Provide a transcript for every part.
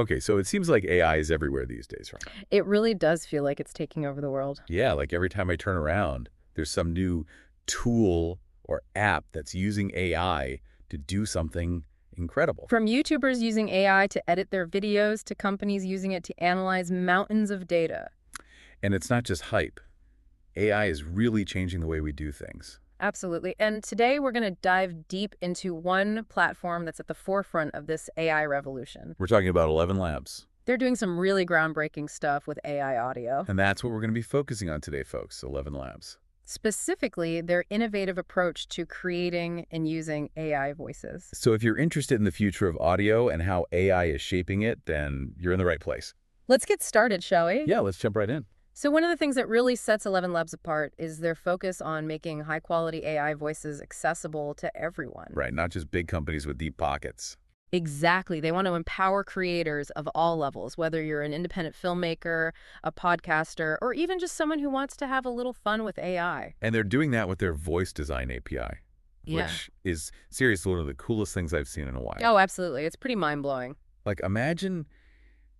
Okay, so it seems like AI is everywhere these days, right? It really does feel like it's taking over the world. Yeah, like every time I turn around, there's some new tool or app that's using AI to do something incredible. From YouTubers using AI to edit their videos to companies using it to analyze mountains of data. And it's not just hype. AI is really changing the way we do things. Absolutely. And today we're going to dive deep into one platform that's at the forefront of this AI revolution. We're talking about 11 Labs. They're doing some really groundbreaking stuff with AI audio. And that's what we're going to be focusing on today, folks, 11 Labs. Specifically, their innovative approach to creating and using AI voices. So if you're interested in the future of audio and how AI is shaping it, then you're in the right place. Let's get started, shall we? Yeah, let's jump right in. So one of the things that really sets 11 Labs apart is their focus on making high-quality AI voices accessible to everyone. Right, not just big companies with deep pockets. Exactly. They want to empower creators of all levels, whether you're an independent filmmaker, a podcaster, or even just someone who wants to have a little fun with AI. And they're doing that with their voice design API, Yeah. which is seriously one of the coolest things I've seen in a while. Oh, absolutely. It's pretty mind-blowing. Like, imagine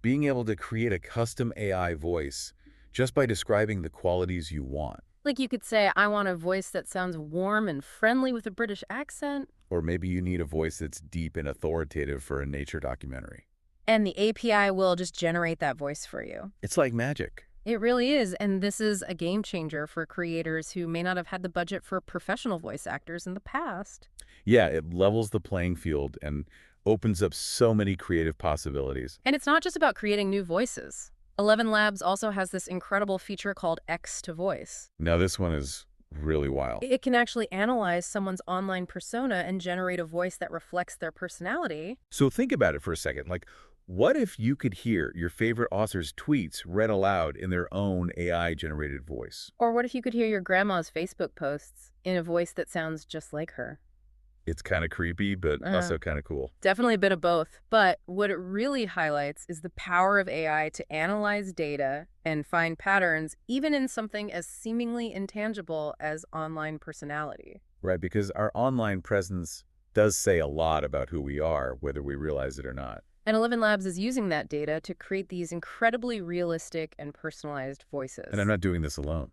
being able to create a custom AI voice just by describing the qualities you want. Like you could say, I want a voice that sounds warm and friendly with a British accent. Or maybe you need a voice that's deep and authoritative for a nature documentary. And the API will just generate that voice for you. It's like magic. It really is, and this is a game changer for creators who may not have had the budget for professional voice actors in the past. Yeah, it levels the playing field and opens up so many creative possibilities. And it's not just about creating new voices. 11 Labs also has this incredible feature called X to Voice. Now, this one is really wild. It can actually analyze someone's online persona and generate a voice that reflects their personality. So think about it for a second. Like, what if you could hear your favorite author's tweets read aloud in their own AI-generated voice? Or what if you could hear your grandma's Facebook posts in a voice that sounds just like her? It's kind of creepy, but also kind of cool. Definitely a bit of both. But what it really highlights is the power of AI to analyze data and find patterns, even in something as seemingly intangible as online personality. Right, because our online presence does say a lot about who we are, whether we realize it or not. And 11 Labs is using that data to create these incredibly realistic and personalized voices. And I'm not doing this alone.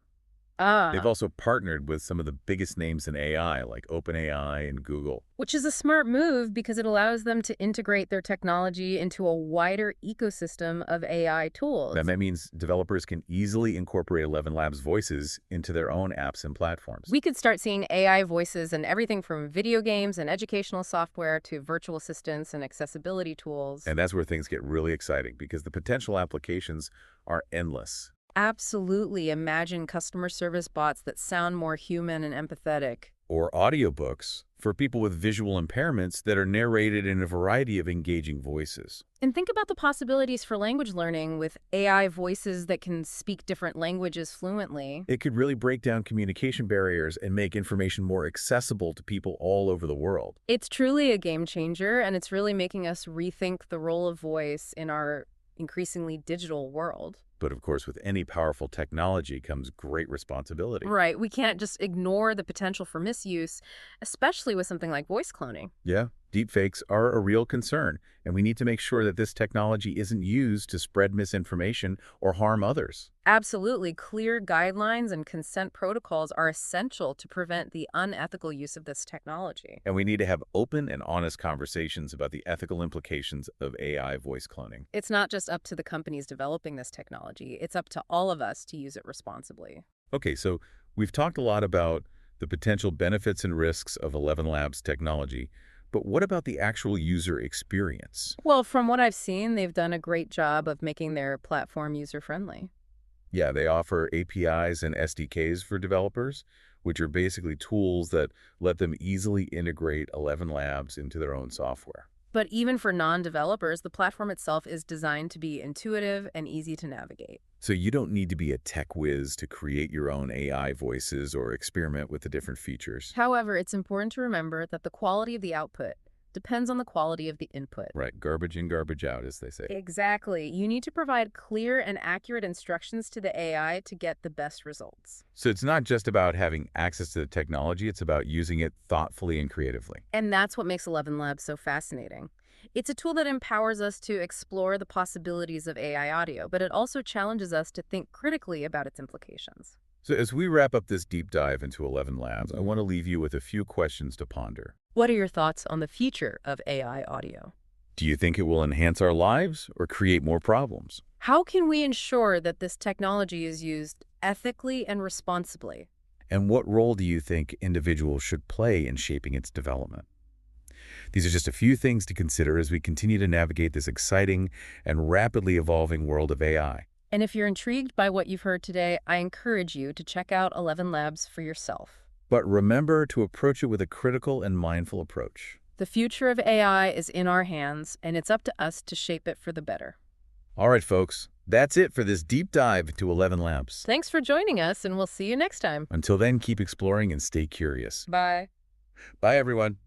Ah, They've also partnered with some of the biggest names in AI, like OpenAI and Google. which is a smart move because it allows them to integrate their technology into a wider ecosystem of AI tools. That means developers can easily incorporate 11 Labs voices into their own apps and platforms. We could start seeing AI voices in everything from video games and educational software to virtual assistants and accessibility tools. And that's where things get really exciting because the potential applications are endless. Absolutely. Imagine customer service bots that sound more human and empathetic. Or audiobooks for people with visual impairments that are narrated in a variety of engaging voices. And think about the possibilities for language learning with AI voices that can speak different languages fluently. It could really break down communication barriers and make information more accessible to people all over the world. It's truly a game changer, and it's really making us rethink the role of voice in our increasingly digital world. But of course, with any powerful technology comes great responsibility. Right. We can't just ignore the potential for misuse, especially with something like voice cloning. Yeah, deepfakes are a real concern, and we need to make sure that this technology isn't used to spread misinformation or harm others. Absolutely. Clear guidelines and consent protocols are essential to prevent the unethical use of this technology. And we need to have open and honest conversations about the ethical implications of AI voice cloning. It's not just up to the companies developing this technology. It's up to all of us to use it responsibly. Okay, so we've talked a lot about the potential benefits and risks of 11 Labs technology, but what about the actual user experience? Well, from what I've seen, they've done a great job of making their platform user-friendly. Yeah, they offer APIs and SDKs for developers, which are basically tools that let them easily integrate 11 Labs into their own software. But even for non-developers, the platform itself is designed to be intuitive and easy to navigate. So you don't need to be a tech whiz to create your own AI voices or experiment with the different features. However, it's important to remember that the quality of the output depends on the quality of the input. Right, garbage in, garbage out, as they say. Exactly. You need to provide clear and accurate instructions to the AI to get the best results. So it's not just about having access to the technology, it's about using it thoughtfully and creatively. And that's what makes 11 Labs so fascinating. It's a tool that empowers us to explore the possibilities of AI audio, but it also challenges us to think critically about its implications. So as we wrap up this deep dive into 11 Labs, I want to leave you with a few questions to ponder. What are your thoughts on the future of AI audio? Do you think it will enhance our lives or create more problems? How can we ensure that this technology is used ethically and responsibly? And what role do you think individuals should play in shaping its development? These are just a few things to consider as we continue to navigate this exciting and rapidly evolving world of AI. And if you're intrigued by what you've heard today, I encourage you to check out 11 Labs for yourself. But remember to approach it with a critical and mindful approach. The future of AI is in our hands, and it's up to us to shape it for the better. All right, folks, that's it for this deep dive into 11 Labs. Thanks for joining us, and we'll see you next time. Until then, keep exploring and stay curious. Bye. Bye, everyone.